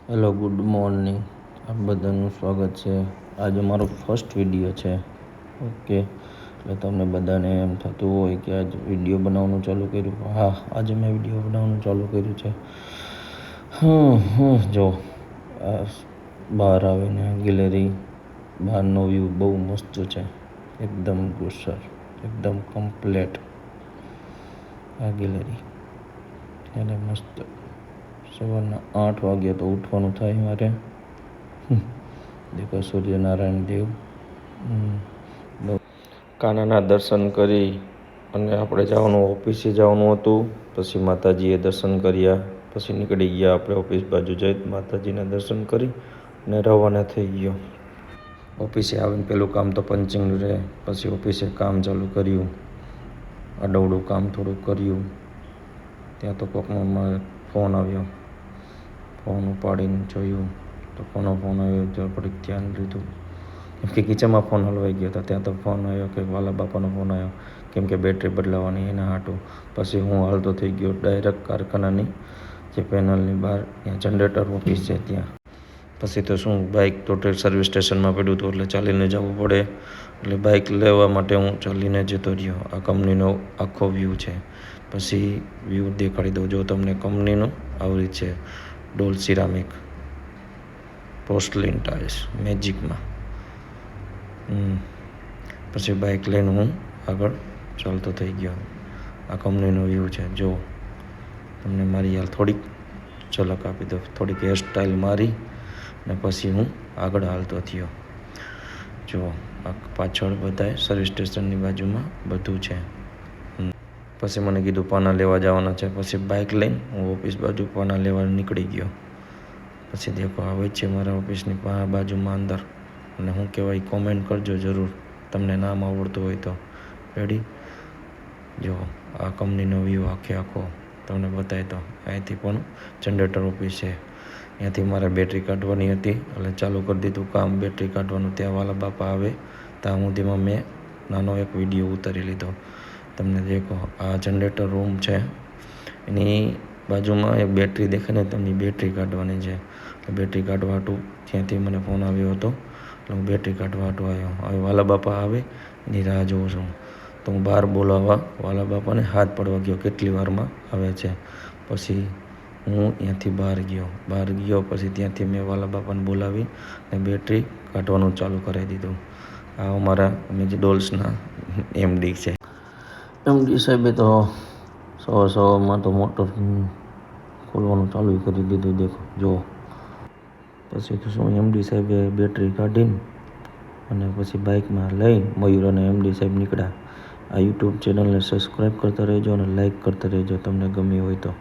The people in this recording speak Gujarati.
Hello, good morning. આપ બધાનું સ્વાગત છે. આજે મારો ફર્સ્ટ વિડીયો છે. ઓકે, એટલે તમને બધાને એમ થતું હોય કે આજે વિડીયો બનાવવાનું ચાલુ કર્યું. હા, આજે મેં વિડીયો બનાવવાનું ચાલુ કર્યું છે. જો બહાર આવીને ગેલેરી, બહારનો વ્યૂ બહુ મસ્ત છે. એકદમ ગુસ્સર, એકદમ કમ્પ્લેટ આ ગેલેરી. એને મસ્ત સવારના 8 વાગ્યા તો ઉઠવાનું થાય મારે. દેખો સૂર્યનારાયણ દેવ. કાનાના દર્શન કરી અને આપણે જવાનું ઓફિસે જવાનું હતું. પછી માતાજીએ દર્શન કર્યા. પછી નીકળી ગયા આપણે ઓફિસ બાજુ જઈ માતાજીના દર્શન કરી અને રવાના થઈ ગયો. ઓફિસે આવીને પેલું કામ તો પંચિંગ રહે. પછી ઓફિસે કામ ચાલુ કર્યું. આડવડું કામ થોડુંક કર્યું. ત્યાં તો કોકનો ફોન આવ્યો. ફોન ઉપાડીને જોયું તો ફોન આવ્યો તો થોડીક ધ્યાન લીધું. કેમ કે કિચનમાં ફોન હલવાઈ ગયો હતો. ત્યાં તો ફોન આવ્યો કે વાલા બાપાનો ફોન આવ્યો, કેમ કે બેટરી બદલાવવાની એના હાટું. પછી હું હાલતો થઈ ગયો ડાયરેક્ટ કારખાનાની જે પેનલની બહાર ત્યાં જનરેટર ઓફિસ છે ત્યાં. પછી તો શું, બાઇક તો સર્વિસ સ્ટેશનમાં પડ્યું હતું એટલે ચાલીને જવું પડે. એટલે બાઇક લેવા માટે હું ચાલીને જતો રહ્યો. આ કંપનીનો આખો વ્યૂ છે. પછી વ્યૂ દેખાડી દઉં. જો તમને કંપનીનો આવી છે ડોલ સિરામિક પોર્સલિન ટાઇલ્સ મેજિકમાં. પછી બાઇક લઈને હું આગળ ચાલતો થઈ ગયો. આ કંપનીનો વ્યૂ છે. જો તમને મારી હાલ થોડીક ઝલક આપી દો. થોડીક હેરસ્ટાઈલ મારી ને પછી હું આગળ હાલતો થયો. જો આ પાછળ બધાય સર્વિસ સ્ટેશનની બાજુમાં બધું છે. પછી મને કીધું પાના લેવા જવાના છે. પછી બાઇક લઈને હું ઓફિસ બાજુ પાના લેવા નીકળી ગયો. પછી દેખો આવે છે મારા ઓફિસની બાજુમાં અંદર. અને શું કહેવાય કોમેન્ટ કરજો જરૂર, તમને નામ આવડતું હોય તો. રેડી? જો આ કંપનીનો વ્યૂ આખો તમને બતાવી દો. અહીંથી પણ જનરેટર ઓફિસ છે. ત્યાંથી મારે બેટરી કાઢવાની હતી એટલે ચાલુ કરી દીધું કામ બેટરી કાઢવાનું. ત્યાં વાલા બાપા આવે ત્યાં સુધીમાં મેં નાનો એક વિડીયો ઉતારી લીધો. તમને દેખો આ જનરેટર રૂમ છે. એની બાજુમાં એક બેટરી દેખાય ને, તમને બેટરી કાઢવાની છે. બેટરી કાઢવા હાટું ત્યાંથી મને ફોન આવ્યો હતો એટલે હું બેટરી કાઢવા હાટું આવ્યો. હવે વાલા બાપા આવે એની રાહ જોઉં છું. તો હું બહાર બોલાવવા વાલા બાપાને હાથ પડવા ગયો કેટલી વારમાં આવે છે. પછી હું ત્યાંથી બહાર ગયો. પછી ત્યાંથી મેં વાલા બાપાને બોલાવી અને બેટરી કાઢવાનું ચાલુ કરાવી દીધું. આ અમારા મેજિક ડોલ્સના એમડી છે. એમડી સાહેબે તો સવારમાં તો મોટર ખોલવાનું ચાલુ કરી દીધું. દેખો જો. પછી તો શું, એમડી સાહેબે બેટરી કાઢીને અને પછી બાઇકમાં લઈ મયુર અને એમડી સાહેબ નીકળ્યા. આ યુટ્યુબ ચેનલને સબસ્ક્રાઈબ કરતા રહેજો અને લાઈક કરતા રહેજો તમને ગમી હોય તો.